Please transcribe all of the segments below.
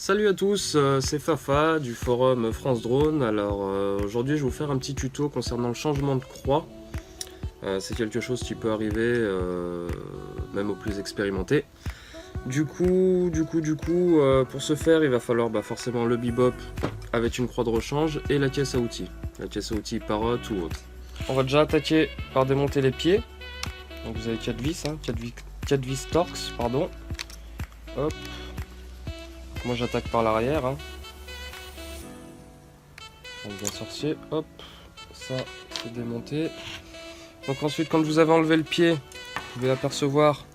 Salut à tous, c'est Fafa du forum France Drone. Alors aujourd'hui je vais vous faire un petit tuto concernant le changement de croix. C'est quelque chose qui peut arriver même aux plus expérimentés. Du coup, pour ce faire il va falloir forcément le bebop avec une croix de rechange et la caisse à outils. La caisse à outils Parrot ou autre. On va déjà attaquer par démonter les pieds. Donc vous avez 4 vis, 4 vis Torx, pardon. Hop. Moi j'attaque par l'arrière. Donc bien sorcier, hop, ça c'est démonté. Donc ensuite quand vous avez enlevé le pied, vous pouvez apercevoir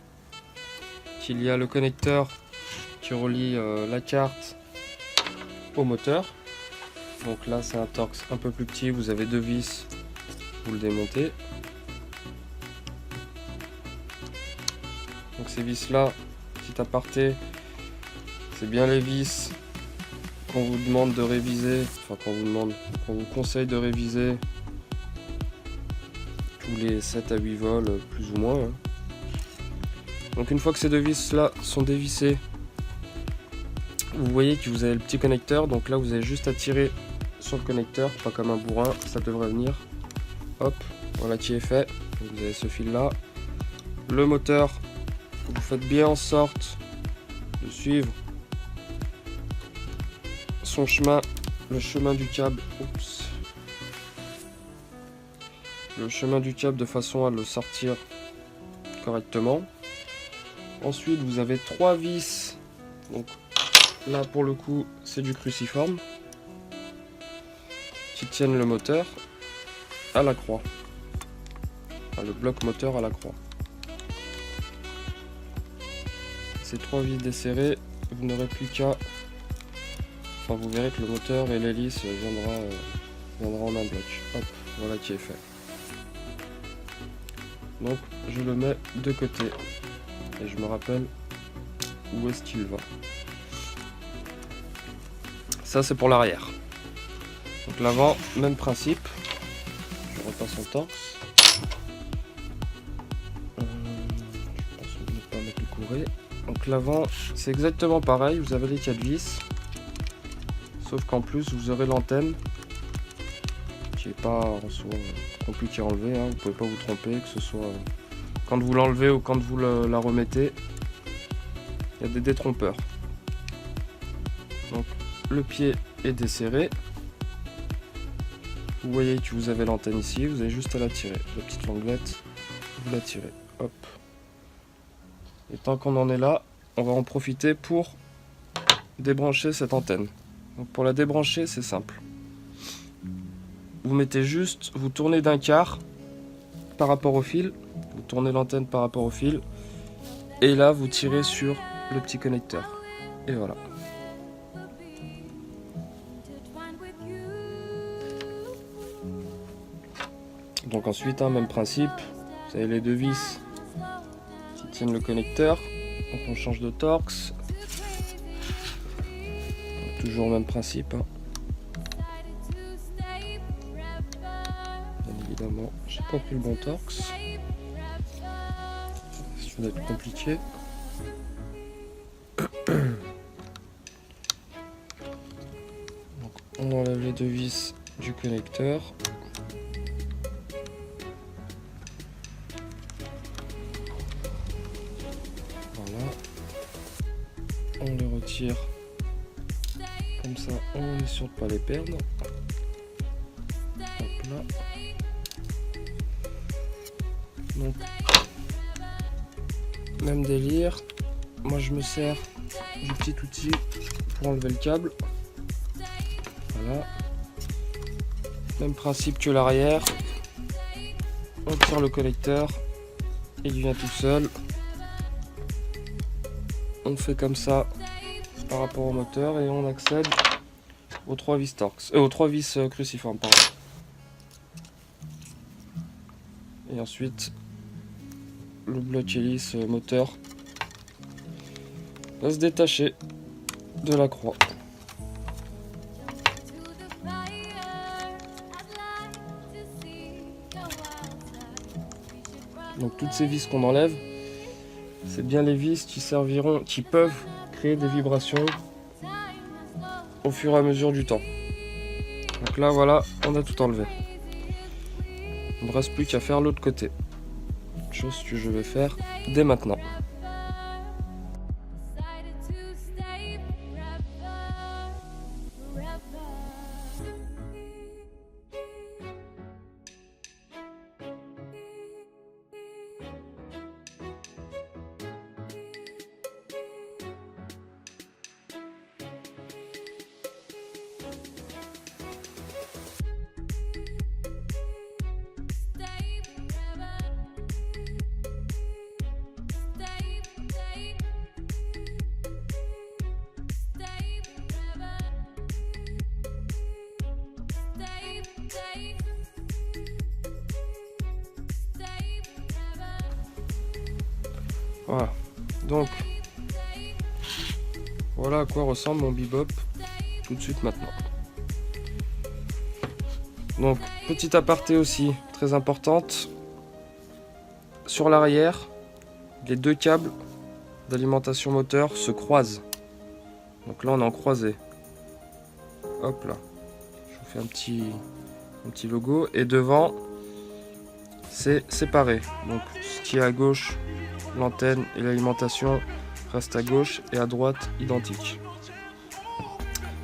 qu'il y a le connecteur qui relie la carte au moteur. Donc là c'est un Torx un peu plus petit, vous avez 2 vis, vous le démontez. Donc ces vis là, petit aparté, c'est bien les vis qu'on vous demande de réviser, enfin qu'on vous conseille de réviser tous les 7 à 8 vols plus ou moins. Donc une fois que ces deux vis là sont dévissées, vous voyez que vous avez le petit connecteur, donc là vous avez juste à tirer sur le connecteur, pas comme un bourrin, ça devrait venir. Hop, voilà qui est fait. Donc vous avez ce fil là. Le moteur, vous faites bien en sorte de suivre son chemin, le chemin du câble, le chemin du câble de façon à le sortir correctement. Ensuite vous avez 3 vis, donc là pour le coup c'est du cruciforme, qui tiennent le moteur à la croix, enfin, le bloc moteur à la croix. Ces 3 vis desserrées, vous n'aurez plus qu'à, enfin vous verrez que le moteur et l'hélice viendra en un bloc. Hop, voilà qui est fait. Donc je le mets de côté et je me rappelle où est-ce qu'il va. Ça c'est pour l'arrière. Donc l'avant, même principe. Je repasse en Torx. Je pense ne pas mettre le courret. Donc l'avant c'est exactement pareil, vous avez les 4 vis. Sauf qu'en plus vous aurez l'antenne qui n'est pas en soi compliqué à enlever, vous pouvez pas vous tromper, que ce soit quand vous l'enlevez ou quand vous la remettez, il y a des détrompeurs. Donc le pied est desserré, vous voyez que vous avez l'antenne ici, vous avez juste à la tirer, la petite languette, vous la tirez, hop. Et tant qu'on en est là, on va en profiter pour débrancher cette antenne. Donc pour la débrancher, c'est simple. Vous mettez juste, vous tournez d'un quart par rapport au fil, vous tournez l'antenne par rapport au fil, et là vous tirez sur le petit connecteur. Et voilà. Donc ensuite, même principe, vous avez les 2 vis qui tiennent le connecteur, donc on change de Torx. Toujours le même principe. Bien évidemment, j'ai pas pris le bon Torx. Ça va être compliqué. Donc, on enlève les 2 vis du connecteur. Voilà. On les retire. Comme ça, on est sûr de ne pas les perdre. Hop là. Donc, même délire. Moi, je me sers du petit outil pour enlever le câble. Voilà. Même principe que l'arrière. On tire le connecteur. Il vient tout seul. On fait comme ça par rapport au moteur et on accède aux 3 vis Torx, aux 3 vis cruciformes, pardon. Et ensuite le bloc hélice moteur va se détacher de la croix. Donc toutes ces vis qu'on enlève, c'est bien les vis qui serviront, qui peuvent créer des vibrations au fur et à mesure du temps. Donc là voilà, on a tout enlevé. Il ne me reste plus qu'à faire l'autre côté. Chose que je vais faire dès maintenant. Voilà, donc voilà à quoi ressemble mon bebop tout de suite maintenant. Donc petit aparté aussi très importante, sur l'arrière les deux câbles d'alimentation moteur se croisent. Donc là on est en croisé. Hop là, je vous fais un petit logo, et devant c'est séparé. Donc ce qui est à gauche, l'antenne et l'alimentation, reste à gauche, et à droite identique.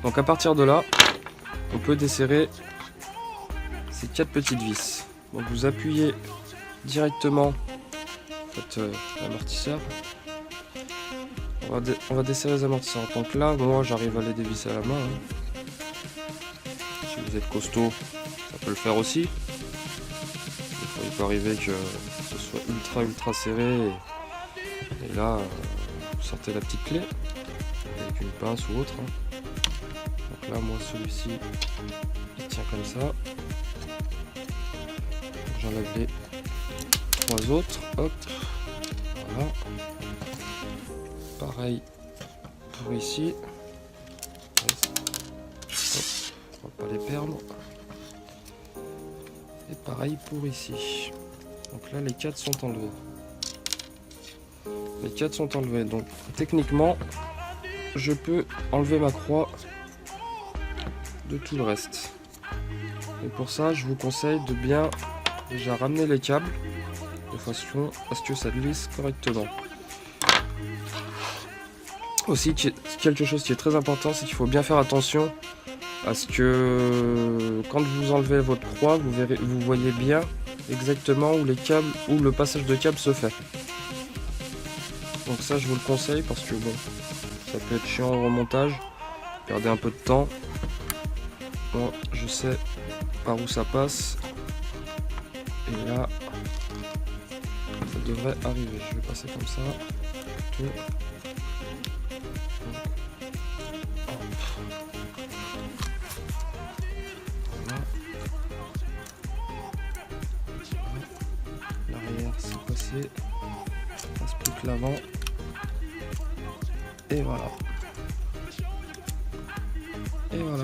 Donc à partir de là, on peut desserrer ces 4 petites vis. Donc vous appuyez directement l'amortisseur. On va desserrer les amortisseurs. Donc là, moi j'arrive à les dévisser à la main. Si vous êtes costaud, ça peut le faire aussi. Il peut arriver que ce soit ultra serré. Et là, vous sortez la petite clé avec une pince ou autre. Donc là, moi, celui-ci, il tient comme ça. J'enlève les 3 autres. Hop, voilà. Pareil pour ici. Hop, on va pas les perdre. Et pareil pour ici. Donc là, les 4 sont enlevés. Les 4 sont enlevés, donc techniquement je peux enlever ma croix de tout le reste. Et pour ça je vous conseille de bien déjà ramener les câbles de façon à ce que ça glisse correctement. Aussi quelque chose qui est très important, c'est qu'il faut bien faire attention à ce que quand vous enlevez votre croix, vous voyez bien exactement où les câbles, où le passage de câble se fait. Donc ça je vous le conseille parce que bon, ça peut être chiant au remontage, perdez un peu de temps. Moi je sais par où ça passe, et là ça devrait arriver. Je vais passer comme ça. Tout. Voilà. L'arrière c'est passé, il passe plus que l'avant. Et voilà. Et voilà.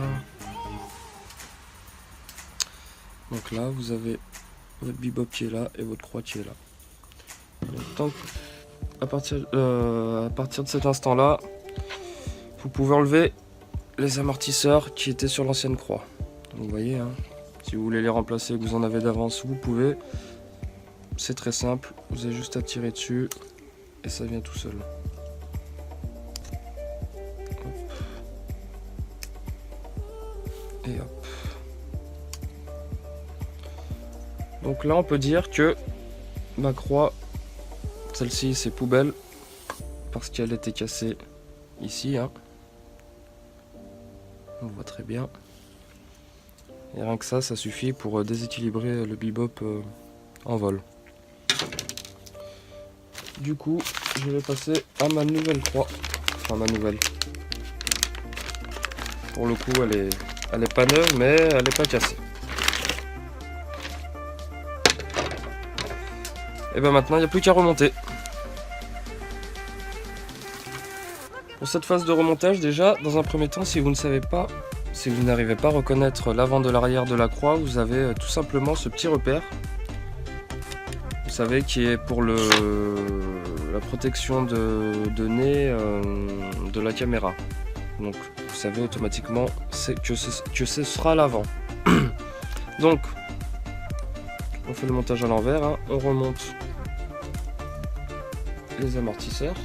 Donc là, vous avez votre bebop qui est là et votre croix qui est là. Donc, à partir de cet instant-là, vous pouvez enlever les amortisseurs qui étaient sur l'ancienne croix. Donc, vous voyez, hein, si vous voulez les remplacer et que vous en avez d'avance, vous pouvez. C'est très simple. Vous avez juste à tirer dessus et ça vient tout seul. Et hop. Donc là on peut dire que ma croix, celle-ci c'est poubelle parce qu'elle était cassée ici, hein. On voit très bien. Et rien que ça suffit pour déséquilibrer le bebop en vol. Du coup je vais passer à ma nouvelle croix. Enfin ma nouvelle. Pour le coup elle est pas neuve, mais elle est pas cassée. Et ben maintenant il n'y a plus qu'à remonter. Pour cette phase de remontage, déjà dans un premier temps, si vous ne savez pas, si vous n'arrivez pas à reconnaître l'avant de l'arrière de la croix, vous avez tout simplement ce petit repère. Vous savez, qui est pour la protection de nez de la caméra. Donc savez automatiquement que ce sera à l'avant. Donc, on fait le montage à l'envers, hein. On remonte les amortisseurs.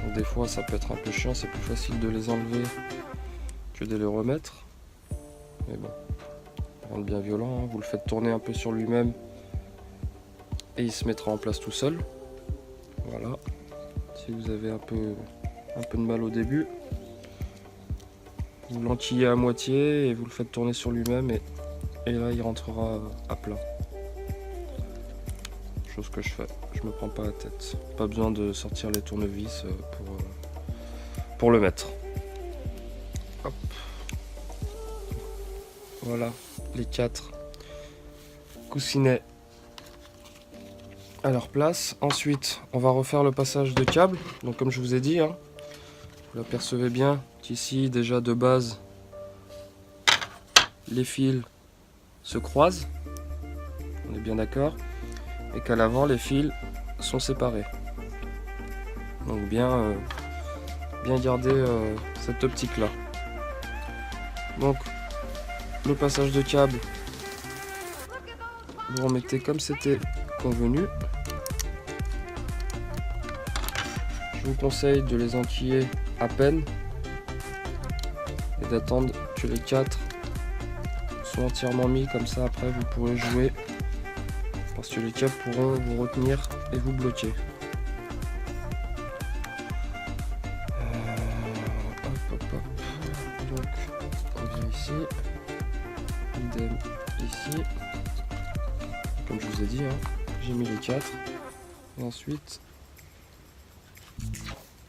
Donc, des fois, ça peut être un peu chiant, c'est plus facile de les enlever que de les remettre. Mais bon, rien de bien violent, hein. Vous le faites tourner un peu sur lui-même et il se mettra en place tout seul. Voilà. Si vous avez un peu de mal au début, vous l'enquillez à moitié et vous le faites tourner sur lui-même et là il rentrera à plat. Chose que je fais, je me prends pas la tête. Pas besoin de sortir les tournevis pour le mettre. Hop. Voilà les 4 coussinets à leur place. Ensuite on va refaire le passage de câble. Donc comme je vous ai dit, hein, vous l'apercevez bien qu'ici déjà de base les fils se croisent, on est bien d'accord, et qu'à l'avant les fils sont séparés. Donc bien garder cette optique là. Donc le passage de câble, vous remettez comme c'était convenu. Je vous conseille de les enquiller à peine et d'attendre que les 4 soient entièrement mis, comme ça après vous pourrez jouer, parce que les câbles pourront vous retenir et vous bloquer. Donc on vient ici, idem ici, comme je vous ai dit, hein, j'ai mis les 4 et ensuite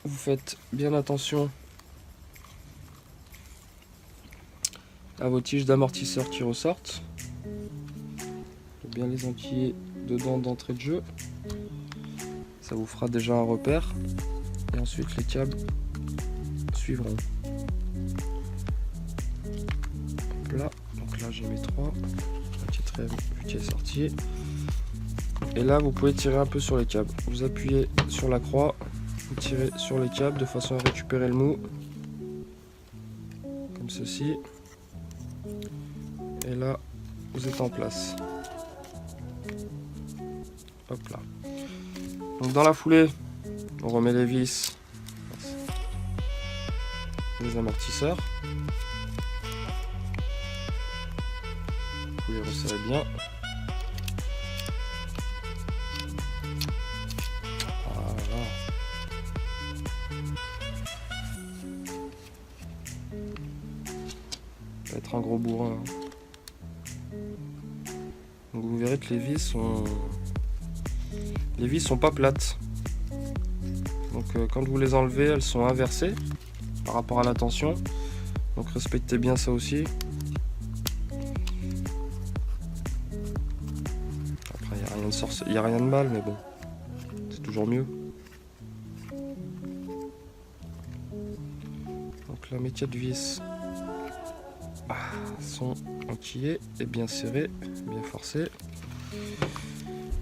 vous faites bien attention à vos tiges d'amortisseur qui ressortent. Bien les enquiller dedans d'entrée de jeu. Ça vous fera déjà un repère. Et ensuite les câbles suivront. Hop là. Donc là j'ai mes 3. La petite rêve qui est sortie. Et là vous pouvez tirer un peu sur les câbles. Vous appuyez sur la croix. Vous tirez sur les câbles de façon à récupérer le mou. Comme ceci. Et là, vous êtes en place. Hop là. Donc dans la foulée, on remet les vis, les amortisseurs. Vous les resserrez bien. Voilà. Ça va être un gros bourrin. Hein. Donc vous verrez que les vis sont pas plates. Donc quand vous les enlevez, elles sont inversées par rapport à la tension. Donc respectez bien ça aussi. Après il n'y a rien de mal, mais bon, c'est toujours mieux. Donc là mes 4 vis sont enquillés et bien serrés, bien forcés.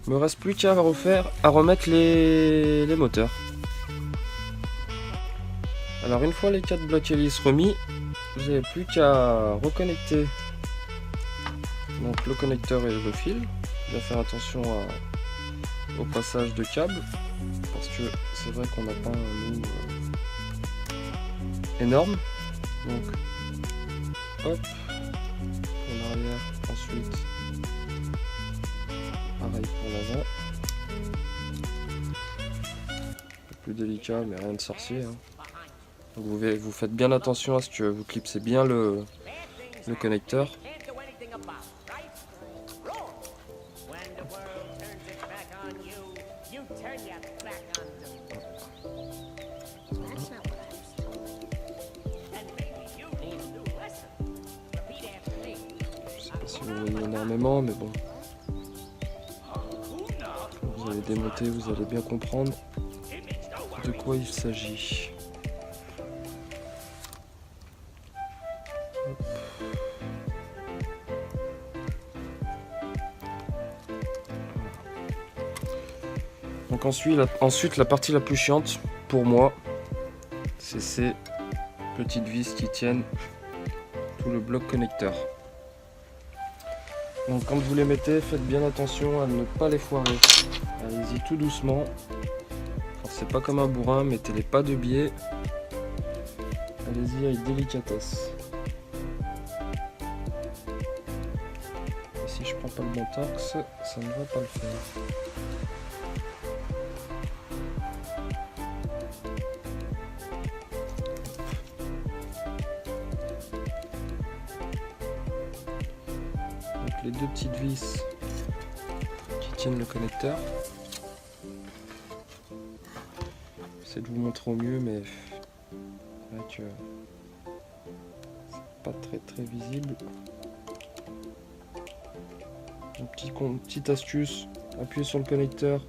Il me reste plus qu'à remettre les moteurs. Alors une fois les 4 blocs hélices remis, vous n'avez plus qu'à reconnecter donc le connecteur et le fil. Bien faire attention au passage de câble, parce que c'est vrai qu'on n'a pas un mou énorme. Donc hop, en arrière, ensuite pareil pour l'avant. Un peu plus délicat, mais rien de sorcier. Hein. Donc vous faites bien attention à ce que vous clipsez bien le connecteur. Je sais pas si vous voyez énormément, mais bon. Quand vous allez démonter, vous allez bien comprendre de quoi il s'agit. Donc ensuite la partie la plus chiante pour moi, c'est ces petites vis qui tiennent tout le bloc connecteur. Donc quand vous les mettez, faites bien attention à ne pas les foirer. Allez-y tout doucement. Forcez pas comme un bourrin, mettez-les pas de biais. Allez-y avec délicatesse. Et si je prends pas le bon torx, ça ne va pas le faire. Donc les deux petites vis qui tiennent le connecteur. J'essaie de vous montrer au mieux, mais c'est vrai que c'est pas très visible. Une petite astuce, appuyez sur le connecteur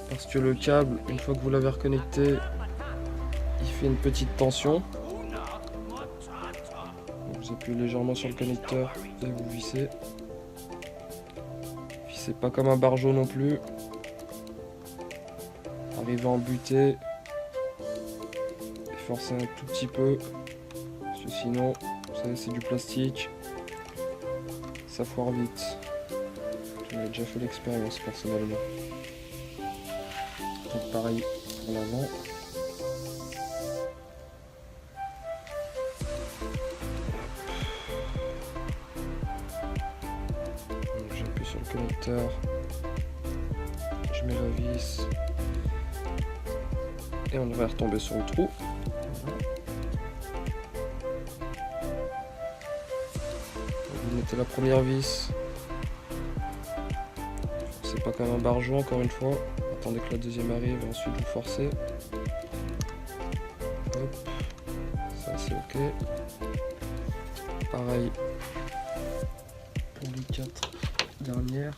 parce que le câble, une fois que vous l'avez reconnecté, il fait une petite tension. Donc vous appuyez légèrement sur le connecteur et vous vissez. Vissez pas comme un bargeot non plus. Arrivez à en buter et forcez un tout petit peu parce que sinon, vous savez, c'est du plastique, ça foire vite. J'en ai déjà fait l'expérience personnellement. Donc pareil pour l'avant. J'appuie sur le connecteur, je mets la vis et on devrait retomber sur le trou. Voilà. Vous mettez la première vis. C'est pas comme un bargeot encore une fois. Attendez que la deuxième arrive et ensuite vous forcez. Hop. Ça c'est ok. Pareil pour les 4 dernières.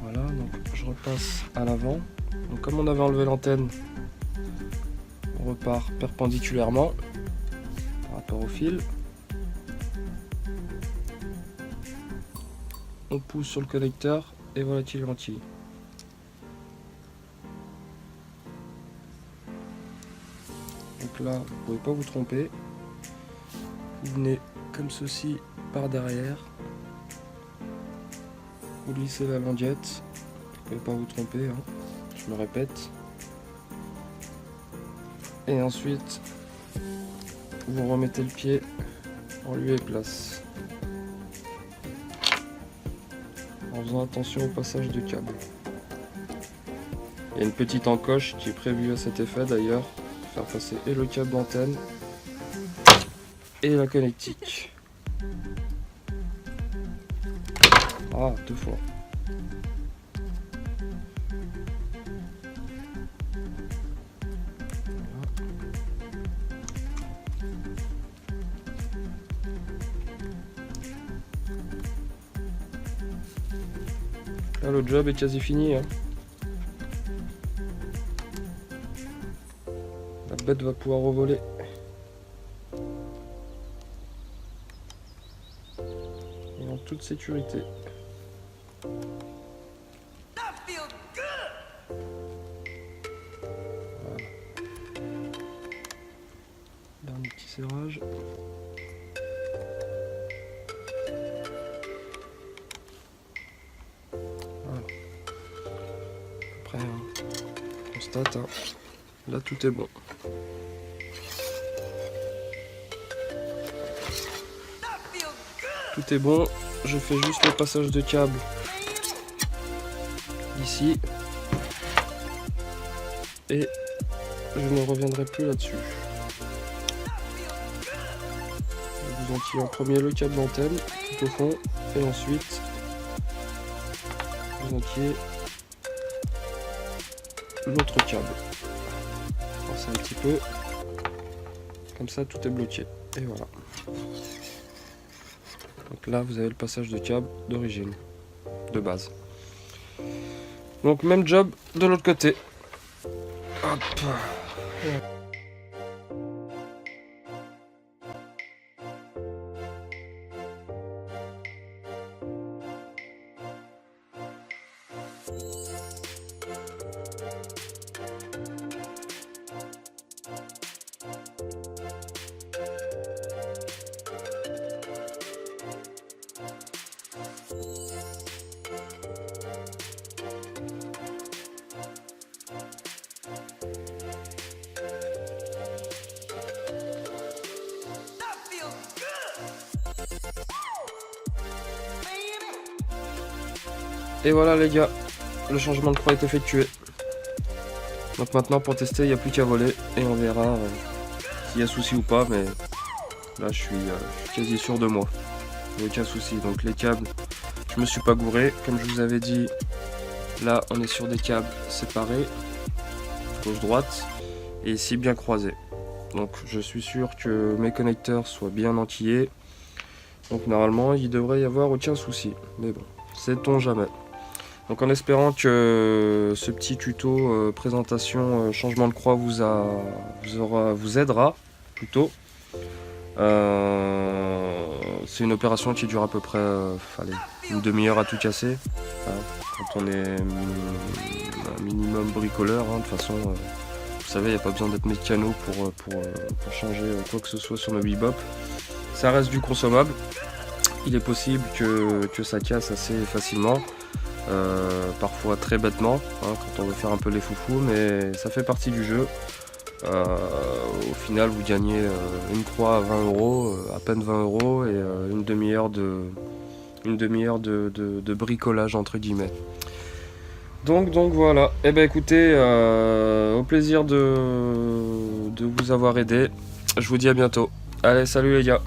Voilà, donc je repasse à l'avant. Donc comme on avait enlevé l'antenne, on repart perpendiculairement par rapport au fil. On pousse sur le connecteur et voilà qu'il est entier. Donc là, vous ne pouvez pas vous tromper. Vous venez comme ceci par derrière. Vous glissez la languette. Vous ne pouvez pas vous tromper, hein. Je me répète. Et ensuite, vous remettez le pied en lieu et place. En faisant attention au passage du câble. Il y a une petite encoche qui est prévue à cet effet d'ailleurs, pour faire passer et le câble d'antenne et la connectique. Ah, 2 fois. Là, le job est quasi fini, hein. La bête va pouvoir revoler. Et en toute sécurité. Voilà. Dernier petit serrage. Après, on constate, hein. Là tout est bon. Tout est bon, je fais juste le passage de câble ici. Et je ne reviendrai plus là-dessus. Vous entiez en premier le câble d'antenne tout au fond et ensuite vous entiez l'autre câble. Forcez un petit peu, comme ça tout est bloqué et voilà. Donc là vous avez le passage de câble d'origine, de base. Donc même job de l'autre côté. Hop. Et voilà les gars, le changement de croix est effectué. Donc maintenant pour tester, il n'y a plus qu'à voler et on verra s'il y a souci ou pas, mais là je suis quasi sûr de moi. Il n'y a aucun souci. Donc les câbles, je me suis pas gouré. Comme je vous avais dit, là on est sur des câbles séparés, gauche-droite, et ici bien croisés. Donc je suis sûr que mes connecteurs soient bien entiers. Donc normalement il devrait y avoir aucun souci. Mais bon, sait-on jamais. Donc en espérant que ce petit tuto présentation changement de croix vous aidera plutôt. C'est une opération qui dure à peu près une demi-heure à tout casser. Quand on est un minimum bricoleur, hein, de toute façon, vous savez, il n'y a pas besoin d'être mécano pour changer quoi que ce soit sur nos bebop. Ça reste du consommable. Il est possible que ça casse assez facilement. Parfois très bêtement, hein, quand on veut faire un peu les foufous, mais ça fait partie du jeu. Au final vous gagnez une croix à 20 €, à peine 20 € et une demi-heure de bricolage entre guillemets. Donc voilà, et ben écoutez, au plaisir de vous avoir aidé, je vous dis à bientôt. Allez, salut les gars.